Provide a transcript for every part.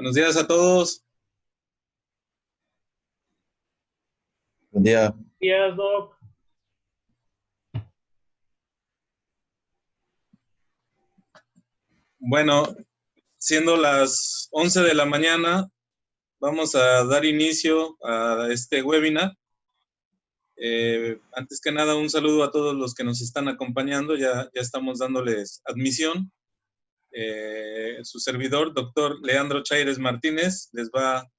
Buenos días a todos. Buen día. Buenos días, Doc. Bueno, siendo las 11 de la mañana, vamos a dar inicio a este webinar. Antes que nada, un saludo a todos los que nos están acompañando. Ya estamos dándoles admisión. Su servidor, doctor Leandro Chaires Martínez, les va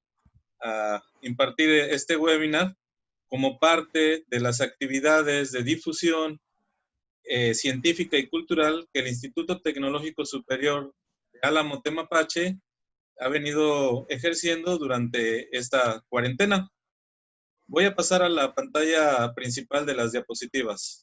a impartir este webinar como parte de las actividades de difusión científica y cultural que el Instituto Tecnológico Superior de Álamo, Temapache, ha venido ejerciendo durante esta cuarentena. Voy a pasar a la pantalla principal de las diapositivas.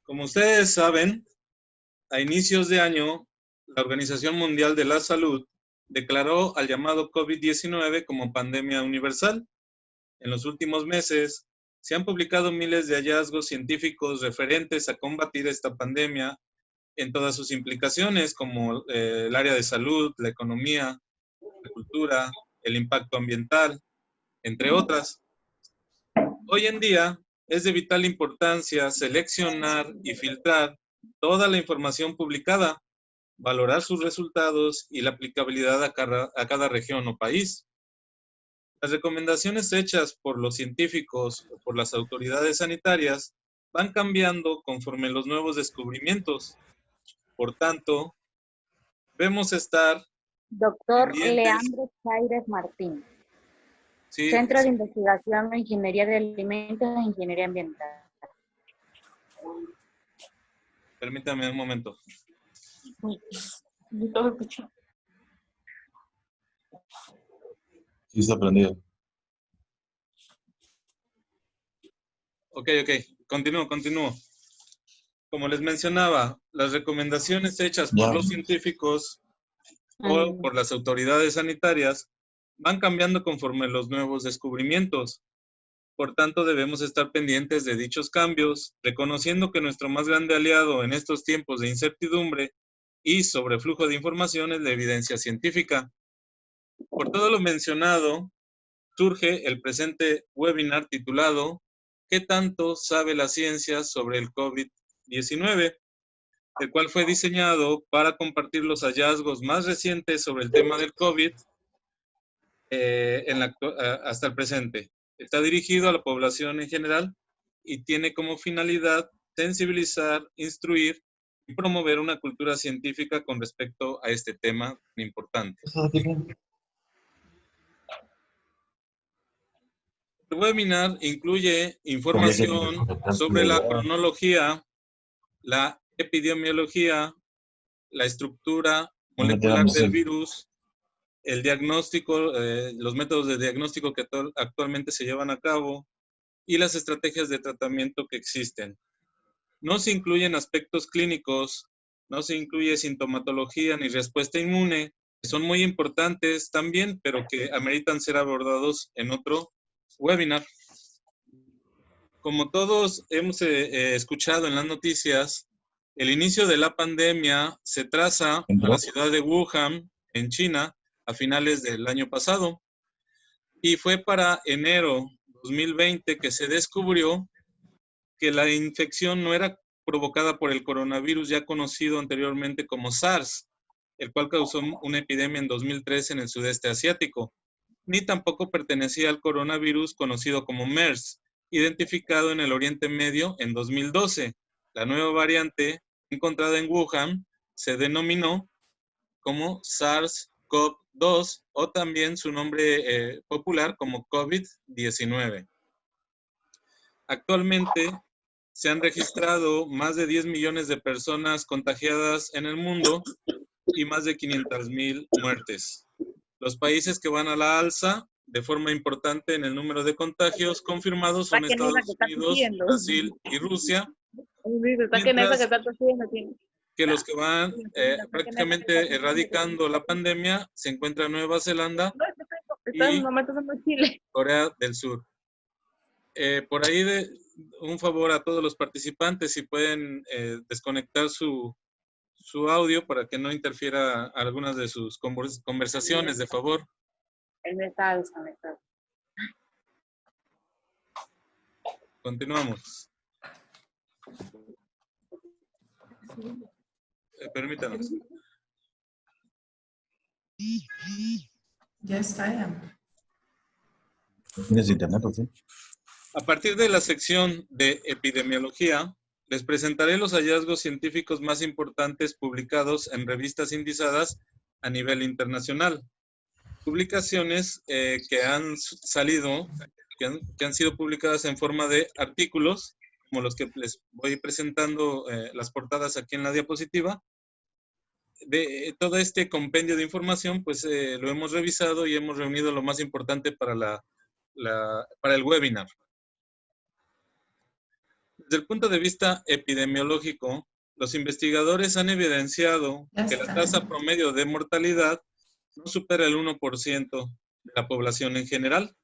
Como ustedes saben, a inicios de año, la Organización Mundial de la Salud declaró al llamado COVID-19 como pandemia universal. En los últimos meses, se han publicado miles de hallazgos científicos referentes a combatir esta pandemia en todas sus implicaciones, como el área de salud, la economía, la cultura, el impacto ambiental, entre otras. Hoy en día es de vital importancia seleccionar y filtrar toda la información publicada, valorar sus resultados y la aplicabilidad a cada región o país. Las recomendaciones hechas por los científicos o por las autoridades sanitarias van cambiando conforme los nuevos descubrimientos. Por tanto, debemos estar Doctor pendientes. Leandro Chaires Martín. Sí, Centro de Investigación de Ingeniería de Alimentos e Ingeniería Ambiental. Permítame un momento. Sí, está prendido. Ok. Continúo. Como les mencionaba, las recomendaciones hechas por los científicos o por las autoridades sanitarias van cambiando conforme los nuevos descubrimientos. Por tanto, debemos estar pendientes de dichos cambios, reconociendo que nuestro más grande aliado en estos tiempos de incertidumbre y sobreflujo de información es la evidencia científica. Por todo lo mencionado, surge el presente webinar titulado ¿Qué tanto sabe la ciencia sobre el COVID-19? El cual fue diseñado para compartir los hallazgos más recientes sobre el tema del COVID hasta el presente. Está dirigido a la población en general y tiene como finalidad sensibilizar, instruir y promover una cultura científica con respecto a este tema tan importante. El webinar incluye información sobre la cronología, la epidemiología, la estructura molecular del virus, el diagnóstico, los métodos de diagnóstico que actualmente se llevan a cabo y las estrategias de tratamiento que existen. No se incluyen aspectos clínicos, no se incluye sintomatología ni respuesta inmune, que son muy importantes también, pero que ameritan ser abordados en otro webinar. Como todos hemos escuchado en las noticias, el inicio de la pandemia se traza a la ciudad de Wuhan, en China, a finales del año pasado. Y fue para enero 2020 que se descubrió que la infección no era provocada por el coronavirus ya conocido anteriormente como SARS, el cual causó una epidemia en 2013 en el sudeste asiático, ni tampoco pertenecía al coronavirus conocido como MERS, identificado en el Oriente Medio en 2012. La nueva variante encontrada en Wuhan se denominó como SARS-CoV-2 o también su nombre popular como COVID-19. Actualmente se han registrado más de 10 millones de personas contagiadas en el mundo y más de 500,000 muertes. Los países que van a la alza de forma importante en el número de contagios confirmados son Estados Unidos, Brasil y Rusia. que los que van prácticamente erradicando la pandemia se encuentran Nueva Zelanda y Corea del Sur. Por ahí un favor a todos los participantes, si pueden desconectar su audio para que no interfiera algunas de sus conversaciones, de favor. Él no está desconectado. Continuamos. Permítanos. Yes, I am. ¿Tienes internet o sí? A partir de la sección de epidemiología, les presentaré los hallazgos científicos más importantes publicados en revistas indizadas a nivel internacional. Publicaciones que han salido, que han sido publicadas en forma de artículos, como los que les voy presentando las portadas aquí en la diapositiva. De todo este compendio de información, pues lo hemos revisado y hemos reunido lo más importante para para el webinar. Desde el punto de vista epidemiológico, los investigadores han evidenciado que la tasa promedio de mortalidad no supera el 1% de la población en general.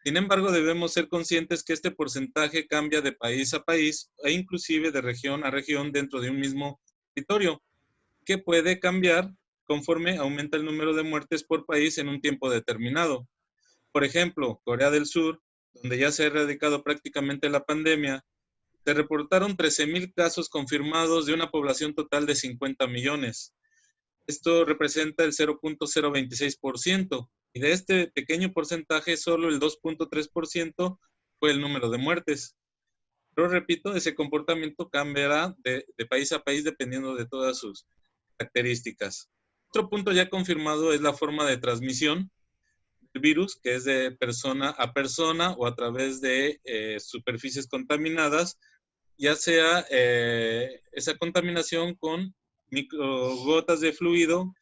Sin embargo, debemos ser conscientes que este porcentaje cambia de país a país e inclusive de región a región dentro de un mismo territorio, que puede cambiar conforme aumenta el número de muertes por país en un tiempo determinado. Por ejemplo, Corea del Sur, donde ya se ha erradicado prácticamente la pandemia, se reportaron 13,000 casos confirmados de una población total de 50 millones. Esto representa el 0.026%, y de este pequeño porcentaje, solo el 2.3% fue el número de muertes. Pero repito, ese comportamiento cambiará de país a país dependiendo de todas sus características. Otro punto ya confirmado es la forma de transmisión del virus, que es de persona a persona o a través de superficies contaminadas, ya sea esa contaminación con microgotas de fluido,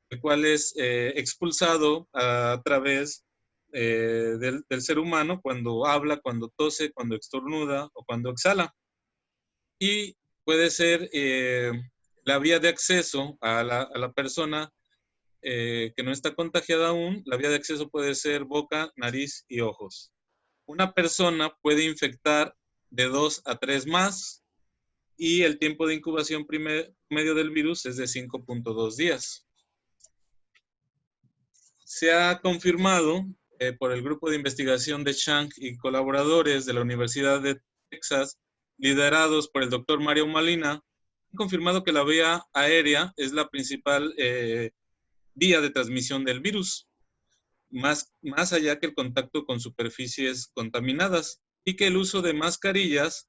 el cual es expulsado a través del ser humano cuando habla, cuando tose, cuando estornuda o cuando exhala. Y puede ser la vía de acceso a la persona que no está contagiada aún. La vía de acceso puede ser boca, nariz y ojos. Una persona puede infectar de 2 a 3 más, y el tiempo de incubación promedio del virus es de 5.2 días. Se ha confirmado por el grupo de investigación de Chang y colaboradores de la Universidad de Texas, liderados por el doctor Mario Molina, han confirmado que la vía aérea es la principal vía de transmisión del virus, más allá que el contacto con superficies contaminadas, y que el uso de mascarillas,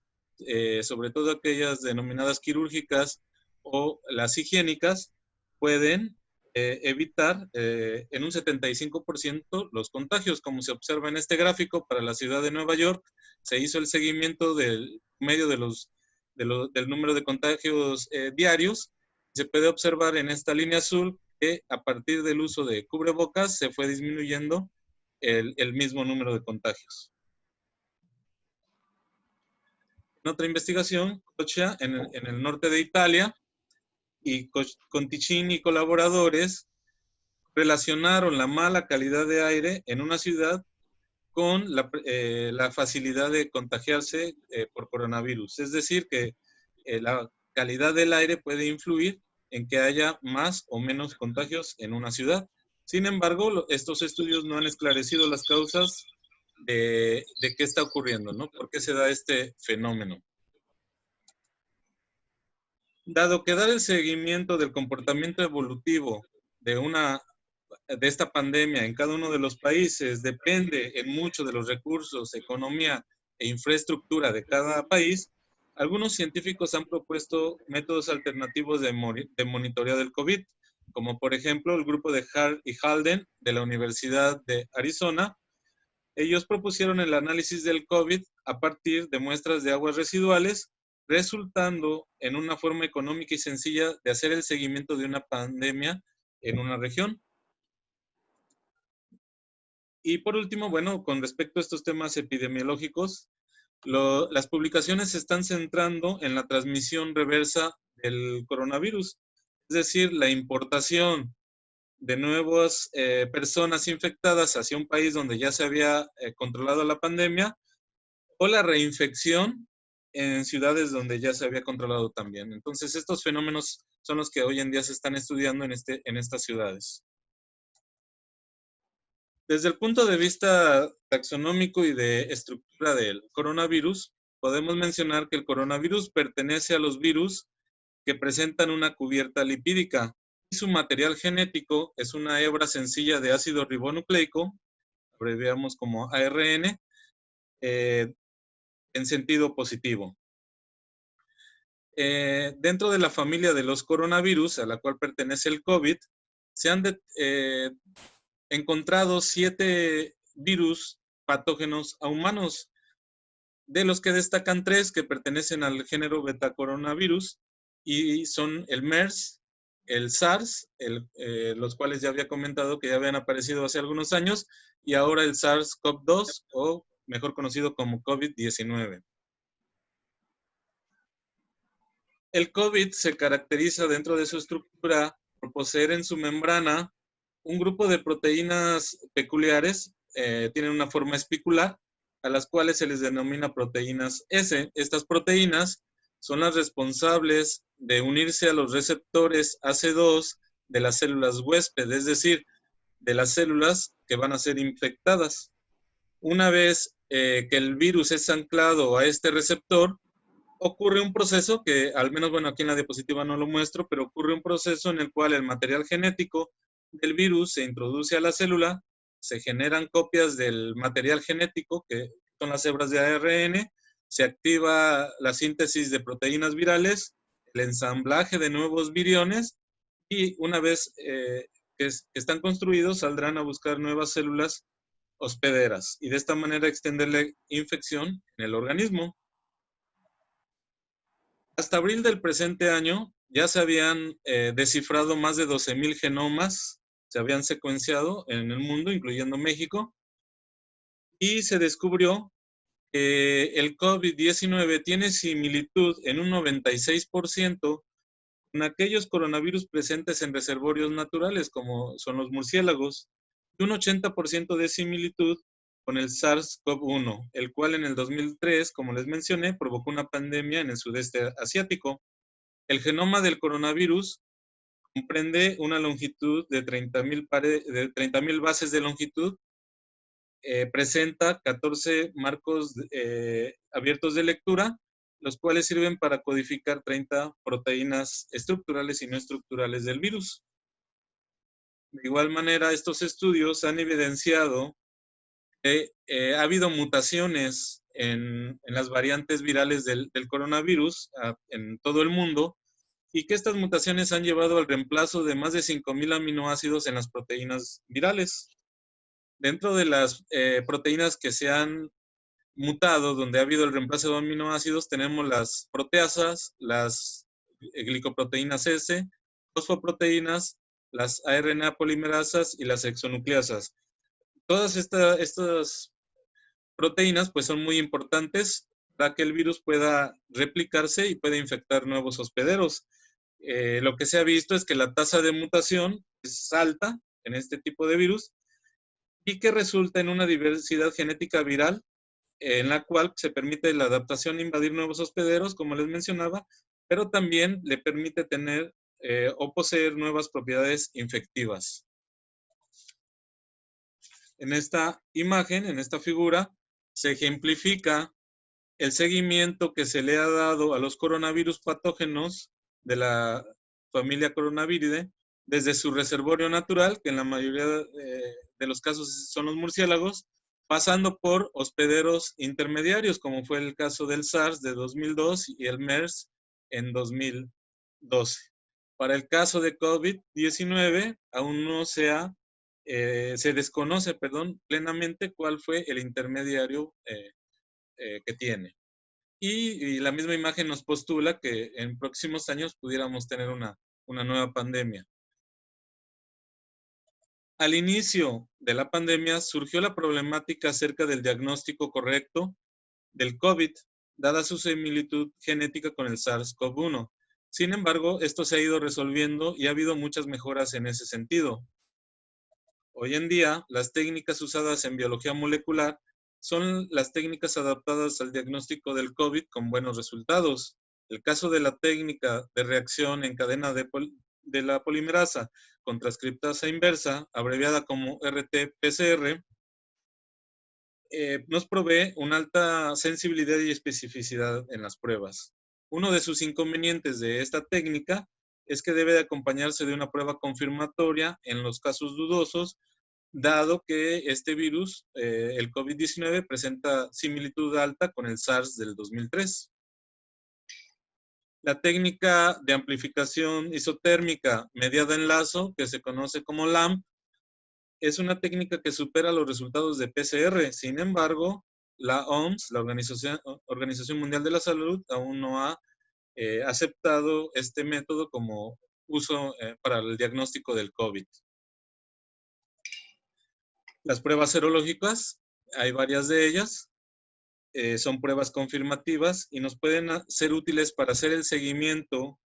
sobre todo aquellas denominadas quirúrgicas o las higiénicas, pueden evitar en un 75% los contagios. Como se observa en este gráfico, para la ciudad de Nueva York se hizo el seguimiento del medio del número de contagios diarios. Se puede observar en esta línea azul que a partir del uso de cubrebocas se fue disminuyendo el mismo número de contagios. En otra investigación, Coccia, en el norte de Italia, y Conticini y colaboradores relacionaron la mala calidad de aire en una ciudad con la facilidad de contagiarse por coronavirus. Es decir, que la calidad del aire puede influir en que haya más o menos contagios en una ciudad. Sin embargo, estos estudios no han esclarecido las causas de qué está ocurriendo, ¿no? ¿Por qué se da este fenómeno? Dado que dar el seguimiento del comportamiento evolutivo de esta pandemia en cada uno de los países depende en mucho de los recursos, economía e infraestructura de cada país, algunos científicos han propuesto métodos alternativos de monitoreo del COVID, como por ejemplo el grupo de Hart y Halden de la Universidad de Arizona. Ellos propusieron el análisis del COVID a partir de muestras de aguas residuales, resultando en una forma económica y sencilla de hacer el seguimiento de una pandemia en una región. Y por último, bueno, con respecto a estos temas epidemiológicos, las publicaciones se están centrando en la transmisión reversa del coronavirus. Es decir, la importación de nuevas personas infectadas hacia un país donde ya se había controlado la pandemia, o la reinfección en ciudades donde ya se había controlado también. Entonces, estos fenómenos son los que hoy en día se están estudiando en estas ciudades. Desde el punto de vista taxonómico y de estructura del coronavirus, podemos mencionar que el coronavirus pertenece a los virus que presentan una cubierta lipídica y su material genético es una hebra sencilla de ácido ribonucleico, abreviamos como ARN, en sentido positivo. Dentro de la familia de los coronavirus, a la cual pertenece el COVID, se han encontrado 7 virus patógenos a humanos, de los que destacan 3 que pertenecen al género betacoronavirus y son el MERS, el SARS, los cuales ya había comentado que ya habían aparecido hace algunos años, y ahora el SARS-CoV-2, o mejor conocido como COVID-19. El COVID se caracteriza dentro de su estructura por poseer en su membrana un grupo de proteínas peculiares, tienen una forma espicular, a las cuales se les denomina proteínas S. Estas proteínas son las responsables de unirse a los receptores AC2 de las células huésped, es decir, de las células que van a ser infectadas. Una vez que el virus es anclado a este receptor, ocurre un proceso que, al menos, bueno, aquí en la diapositiva no lo muestro, pero ocurre un proceso en el cual el material genético del virus se introduce a la célula, se generan copias del material genético, que son las hebras de ARN, se activa la síntesis de proteínas virales, el ensamblaje de nuevos viriones, y una vez que están construidos, saldrán a buscar nuevas células hospederas, y de esta manera extender la infección en el organismo. Hasta abril del presente año ya se habían descifrado más de 12,000 genomas, se habían secuenciado en el mundo, incluyendo México, y se descubrió que el COVID-19 tiene similitud en un 96% con aquellos coronavirus presentes en reservorios naturales, como son los murciélagos, y un 80% de similitud con el SARS-CoV-1, el cual en el 2003, como les mencioné, provocó una pandemia en el sudeste asiático. El genoma del coronavirus comprende una longitud de 30,000 bases de longitud, presenta 14 marcos abiertos de lectura, los cuales sirven para codificar 30 proteínas estructurales y no estructurales del virus. De igual manera, estos estudios han evidenciado que ha habido mutaciones en las variantes virales del coronavirus en todo el mundo, y que estas mutaciones han llevado al reemplazo de más de 5,000 aminoácidos en las proteínas virales. Dentro de las proteínas que se han mutado, donde ha habido el reemplazo de aminoácidos, tenemos las proteasas, las glicoproteínas S, fosfoproteínas, las RNA polimerasas y las exonucleasas. Todas estas proteínas pues son muy importantes para que el virus pueda replicarse y pueda infectar nuevos hospederos. Lo que se ha visto es que la tasa de mutación es alta en este tipo de virus y que resulta en una diversidad genética viral en la cual se permite la adaptación a invadir nuevos hospederos, como les mencionaba, pero también le permite tener o poseer nuevas propiedades infectivas. En esta imagen, en esta figura, se ejemplifica el seguimiento que se le ha dado a los coronavirus patógenos de la familia Coronaviridae desde su reservorio natural, que en la mayoría de los casos son los murciélagos, pasando por hospederos intermediarios, como fue el caso del SARS de 2002 y el MERS en 2012. Para el caso de COVID-19, aún no se desconoce, plenamente cuál fue el intermediario que tiene. Y la misma imagen nos postula que en próximos años pudiéramos tener una nueva pandemia. Al inicio de la pandemia surgió la problemática acerca del diagnóstico correcto del COVID, dada su similitud genética con el SARS-CoV-1. Sin embargo, esto se ha ido resolviendo y ha habido muchas mejoras en ese sentido. Hoy en día, las técnicas usadas en biología molecular son las técnicas adaptadas al diagnóstico del COVID con buenos resultados. El caso de la técnica de reacción en cadena de la polimerasa con transcriptasa inversa, abreviada como RT-PCR, nos provee una alta sensibilidad y especificidad en las pruebas. Uno de sus inconvenientes de esta técnica es que debe de acompañarse de una prueba confirmatoria en los casos dudosos, dado que este virus, el COVID-19, presenta similitud alta con el SARS del 2003. La técnica de amplificación isotérmica mediada en lazo, que se conoce como LAMP, es una técnica que supera los resultados de PCR. Sin embargo, la OMS, la Organización Mundial de la Salud, aún no ha aceptado este método como uso para el diagnóstico del COVID. Las pruebas serológicas, hay varias de ellas, son pruebas confirmativas y nos pueden ser útiles para hacer el seguimiento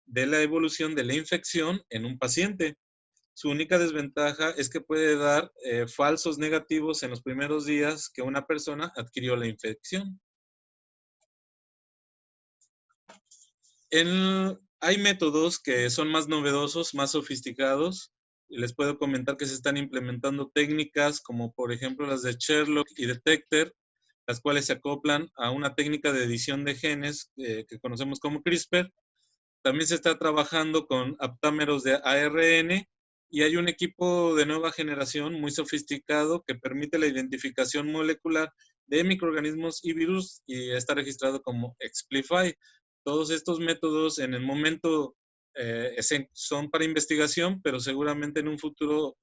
de la evolución de la infección en un paciente. Su única desventaja es que puede dar falsos negativos en los primeros días que una persona adquirió la infección. Hay métodos que son más novedosos, más sofisticados. Les puedo comentar que se están implementando técnicas como por ejemplo las de Sherlock y Detector, las cuales se acoplan a una técnica de edición de genes que conocemos como CRISPR. También se está trabajando con aptámeros de ARN y hay un equipo de nueva generación muy sofisticado que permite la identificación molecular de microorganismos y virus y está registrado como Explify. Todos estos métodos en el momento son para investigación, pero seguramente en un futuro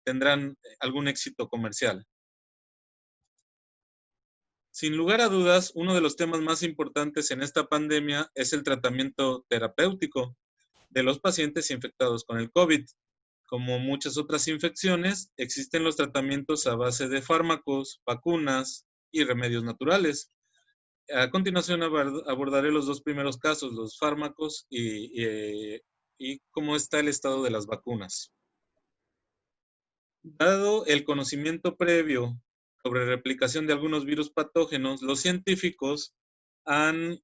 tendrán algún éxito comercial. Sin lugar a dudas, uno de los temas más importantes en esta pandemia es el tratamiento terapéutico de los pacientes infectados con el COVID. Como muchas otras infecciones, existen los tratamientos a base de fármacos, vacunas y remedios naturales. A continuación abordaré los dos primeros casos, los fármacos y cómo está el estado de las vacunas. Dado el conocimiento previo sobre replicación de algunos virus patógenos, los científicos han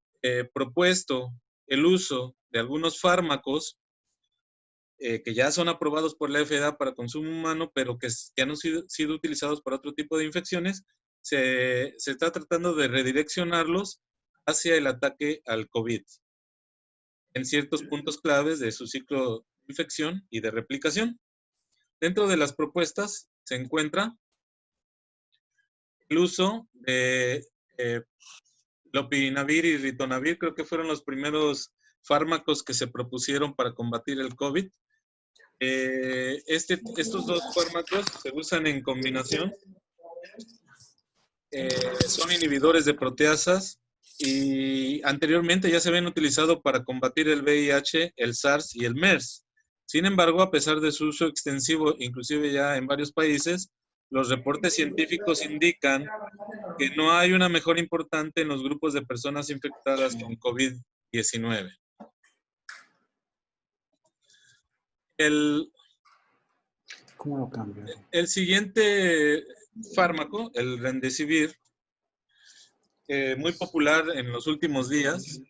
propuesto el uso de algunos fármacos que ya son aprobados por la FDA para consumo humano, pero que han sido utilizados para otro tipo de infecciones. Se está tratando de redireccionarlos hacia el ataque al COVID en ciertos puntos claves de su ciclo de infección y de replicación. Dentro de las propuestas se encuentra el uso de lopinavir y ritonavir, creo que fueron los primeros fármacos que se propusieron para combatir el COVID. Estos dos fármacos se usan en combinación. Son inhibidores de proteasas y anteriormente ya se habían utilizado para combatir el VIH, el SARS y el MERS. Sin embargo, a pesar de su uso extensivo, inclusive ya en varios países, los reportes científicos indican que no hay una mejora importante en los grupos de personas infectadas con COVID-19. ¿Cómo lo cambio? El siguiente fármaco, el Remdesivir, muy popular en los últimos días,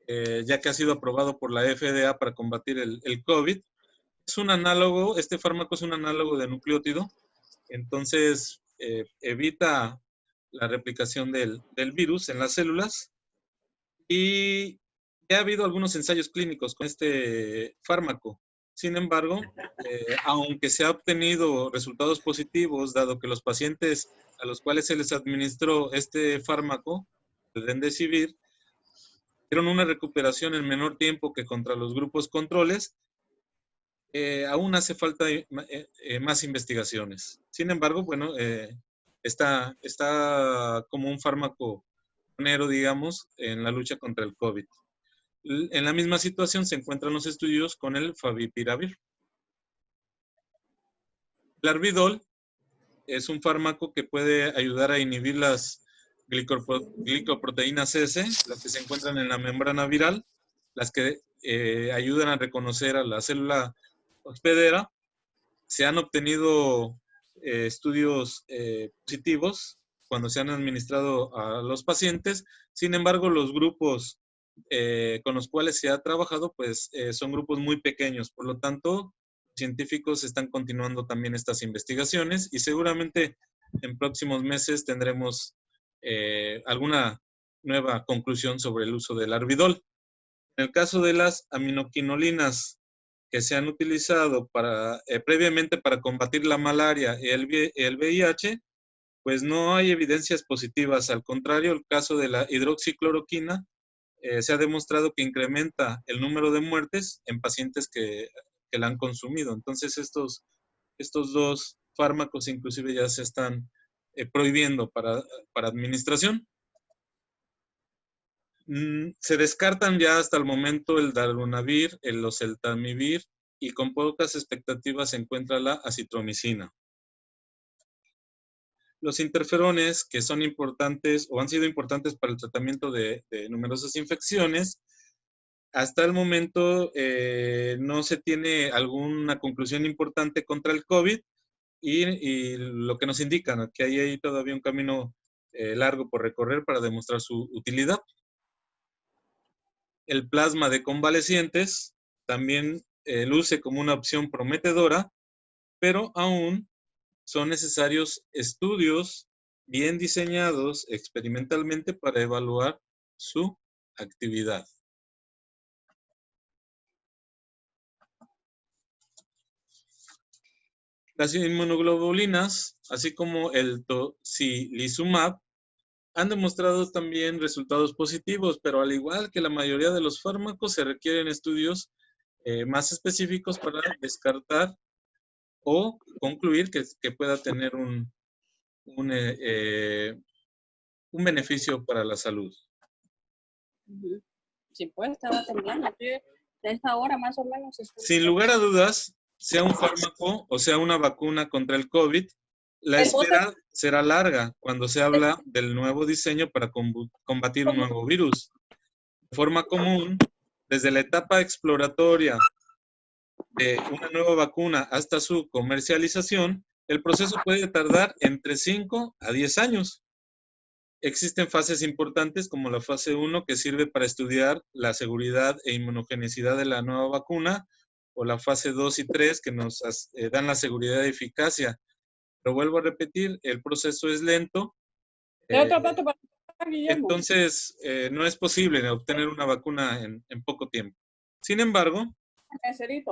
ya que ha sido aprobado por la FDA para combatir el COVID. Es un análogo, este fármaco es un análogo de nucleótido, entonces evita la replicación del virus en las células y ya ha habido algunos ensayos clínicos con este fármaco. Sin embargo, aunque se ha obtenido resultados positivos, dado que los pacientes a los cuales se les administró este fármaco, el Remdesivir, tuvieron una recuperación en menor tiempo que contra los grupos controles, aún hace falta más investigaciones. Sin embargo, bueno, está como un fármaco pionero, digamos, en la lucha contra el COVID. En la misma situación se encuentran los estudios con el favipiravir. El Arbidol es un fármaco que puede ayudar a inhibir las glicoproteínas S, las que se encuentran en la membrana viral. las que ayudan a reconocer a la célula hospedera. Se han obtenido estudios positivos cuando se han administrado a los pacientes. Sin embargo, los grupos con los cuales se ha trabajado, pues son grupos muy pequeños. Por lo tanto, científicos están continuando también estas investigaciones y seguramente en próximos meses tendremos alguna nueva conclusión sobre el uso del Arbidol. En el caso de las aminoquinolinas que se han utilizado previamente para combatir la malaria y el VIH, pues no hay evidencias positivas. Al contrario, el caso de la hidroxicloroquina se ha demostrado que incrementa el número de muertes en pacientes que la han consumido. Entonces, estos dos fármacos inclusive ya se están prohibiendo para administración. Se descartan ya hasta el momento el darunavir, el oseltamivir y con pocas expectativas se encuentra la acitromicina. Los interferones, que son importantes o han sido importantes para el tratamiento de numerosas infecciones, hasta el momento no se tiene alguna conclusión importante contra el COVID y lo que nos indica, ¿no?, que hay todavía un camino largo por recorrer para demostrar su utilidad. El plasma de convalecientes también luce como una opción prometedora, pero aún son necesarios estudios bien diseñados experimentalmente para evaluar su actividad. Las inmunoglobulinas, así como el tocilizumab, han demostrado también resultados positivos, pero al igual que la mayoría de los fármacos, se requieren estudios más específicos para descartar o concluir que pueda tener un beneficio para la salud. Sí, pues estaba temblando. De esta hora más o menos. Sin lugar a dudas, sea un fármaco o sea una vacuna contra el COVID, la espera será larga cuando se habla del nuevo diseño para combatir un nuevo virus. De forma común, desde la etapa exploratoria de una nueva vacuna hasta su comercialización, el proceso puede tardar entre 5 a 10 años. Existen fases importantes como la fase 1, que sirve para estudiar la seguridad e inmunogenicidad de la nueva vacuna, o la fase 2 y 3, que nos dan la seguridad y eficacia. Pero vuelvo a repetir, el proceso es lento. Entonces, no es posible obtener una vacuna en poco tiempo. Sin embargo,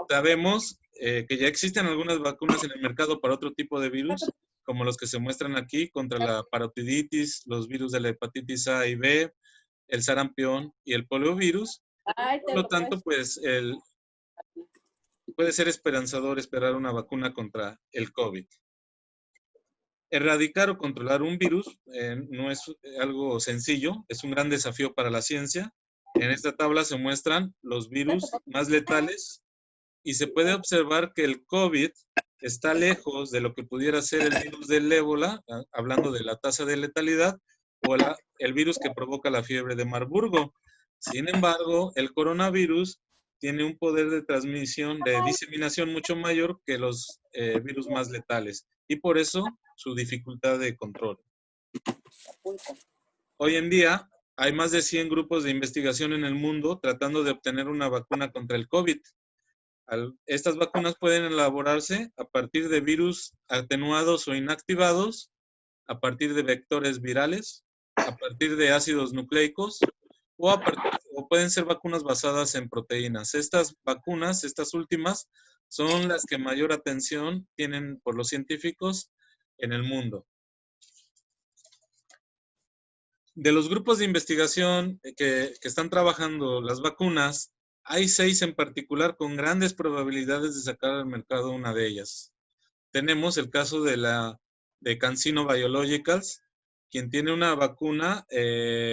sabemos que ya existen algunas vacunas en el mercado para otro tipo de virus, como los que se muestran aquí, contra la parotiditis, los virus de la hepatitis A y B, el sarampión y el poliovirus. Por lo tanto, pues, puede ser esperanzador esperar una vacuna contra el COVID. Erradicar o controlar un virus no es algo sencillo, es un gran desafío para la ciencia. En esta tabla se muestran los virus más letales y se puede observar que el COVID está lejos de lo que pudiera ser el virus del ébola, hablando de la tasa de letalidad, o el virus que provoca la fiebre de Marburgo. Sin embargo, el coronavirus tiene un poder de transmisión, de diseminación mucho mayor que los virus más letales, y por eso su dificultad de control. Hoy en día hay más de 100 grupos de investigación en el mundo tratando de obtener una vacuna contra el COVID. Estas vacunas pueden elaborarse a partir de virus atenuados o inactivados, a partir de vectores virales, a partir de ácidos nucleicos, o pueden ser vacunas basadas en proteínas. Estas vacunas, estas últimas, son las que mayor atención tienen por los científicos en el mundo. De los grupos de investigación que están trabajando las vacunas, hay 6 en particular con grandes probabilidades de sacar al mercado una de ellas. Tenemos el caso de CanSino Biologicals, quien tiene una vacuna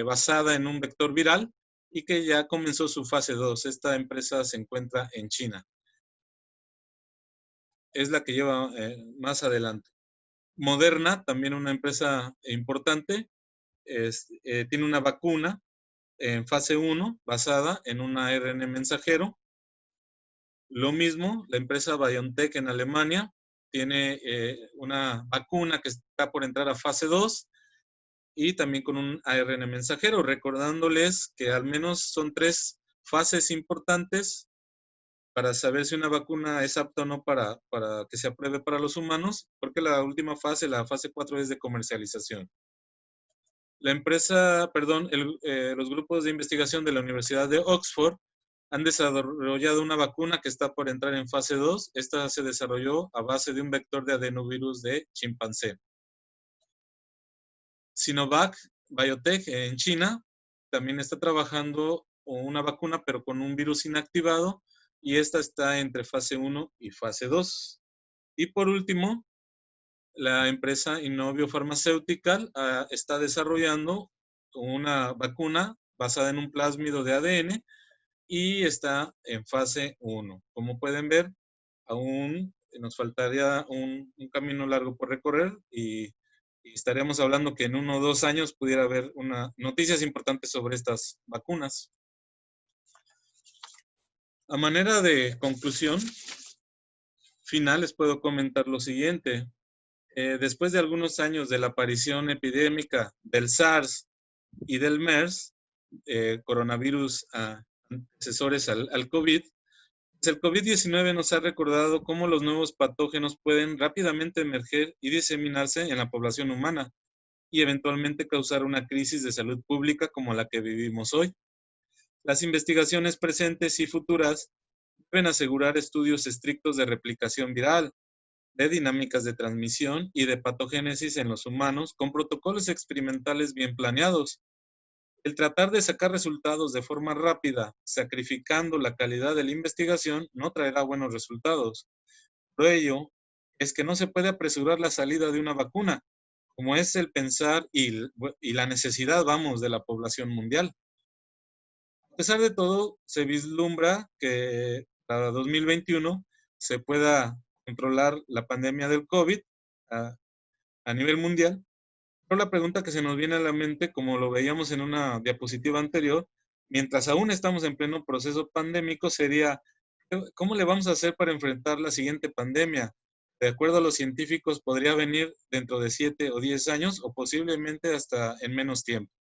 basada en un vector viral y que ya comenzó su fase 2. Esta empresa se encuentra en China. Es la que lleva más adelante. Moderna, también una empresa importante, tiene una vacuna en fase 1, basada en un ARN mensajero. Lo mismo, la empresa BioNTech en Alemania tiene una vacuna que está por entrar a fase 2 y también con un ARN mensajero, recordándoles que al menos son 3 fases importantes para saber si una vacuna es apta o no para que se apruebe para los humanos, porque la última fase, la fase 4, es de comercialización. La empresa, los grupos de investigación de la Universidad de Oxford han desarrollado una vacuna que está por entrar en fase 2. Esta se desarrolló a base de un vector de adenovirus de chimpancé. Sinovac Biotech en China también está trabajando una vacuna, pero con un virus inactivado, y esta está entre fase 1 y fase 2. Y por último, la empresa Inovio Pharmaceutical está desarrollando una vacuna basada en un plásmido de ADN y está en fase 1. Como pueden ver, aún nos faltaría un camino largo por recorrer y estaríamos hablando que en 1 o 2 años pudiera haber noticias importantes sobre estas vacunas. A manera de conclusión final, les puedo comentar lo siguiente. Después de algunos años de la aparición epidémica del SARS y del MERS, coronavirus antecesores al COVID, el COVID-19 nos ha recordado cómo los nuevos patógenos pueden rápidamente emerger y diseminarse en la población humana y eventualmente causar una crisis de salud pública como la que vivimos hoy. Las investigaciones presentes y futuras deben asegurar estudios estrictos de replicación viral, de dinámicas de transmisión y de patogénesis en los humanos con protocolos experimentales bien planeados. El tratar de sacar resultados de forma rápida, sacrificando la calidad de la investigación, no traerá buenos resultados. Por ello, es que no se puede apresurar la salida de una vacuna, como es el pensar y la necesidad, de la población mundial. A pesar de todo, se vislumbra que para 2021 se pueda controlar la pandemia del COVID a nivel mundial. Pero la pregunta que se nos viene a la mente, como lo veíamos en una diapositiva anterior, mientras aún estamos en pleno proceso pandémico, sería, ¿cómo le vamos a hacer para enfrentar la siguiente pandemia? De acuerdo a los científicos, podría venir dentro de 7 o 10 años o posiblemente hasta en menos tiempo.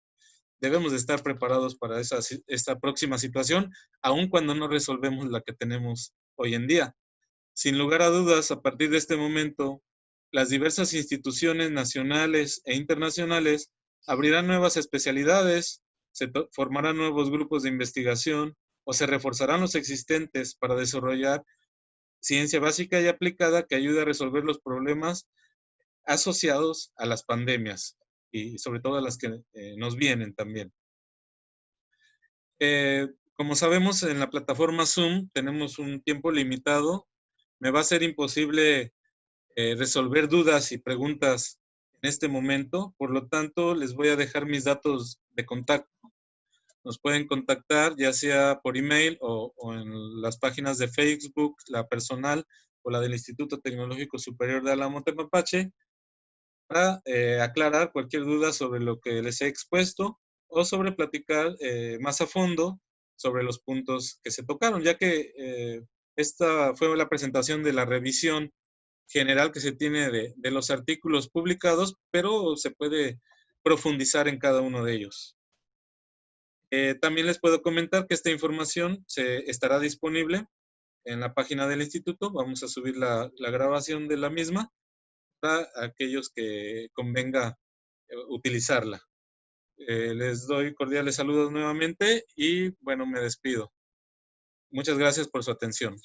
Debemos de estar preparados para esta próxima situación, aun cuando no resolvemos la que tenemos hoy en día. Sin lugar a dudas, a partir de este momento, las diversas instituciones nacionales e internacionales abrirán nuevas especialidades, se formarán nuevos grupos de investigación o se reforzarán los existentes para desarrollar ciencia básica y aplicada que ayude a resolver los problemas asociados a las pandemias y sobre todo a las que nos vienen también. Como sabemos, en la plataforma Zoom tenemos un tiempo limitado. Me va a ser imposible resolver dudas y preguntas en este momento. Por lo tanto, les voy a dejar mis datos de contacto. Nos pueden contactar ya sea por email o en las páginas de Facebook, la personal o la del Instituto Tecnológico Superior de Álamo Temapache, para aclarar cualquier duda sobre lo que les he expuesto o sobre platicar más a fondo sobre los puntos que se tocaron, ya que esta fue la presentación de la revisión general que se tiene de los artículos publicados, pero se puede profundizar en cada uno de ellos. También les puedo comentar que esta información estará disponible en la página del instituto. Vamos a subir la grabación de la misma para aquellos que convenga utilizarla. Les doy cordiales saludos nuevamente y bueno, me despido. Muchas gracias por su atención.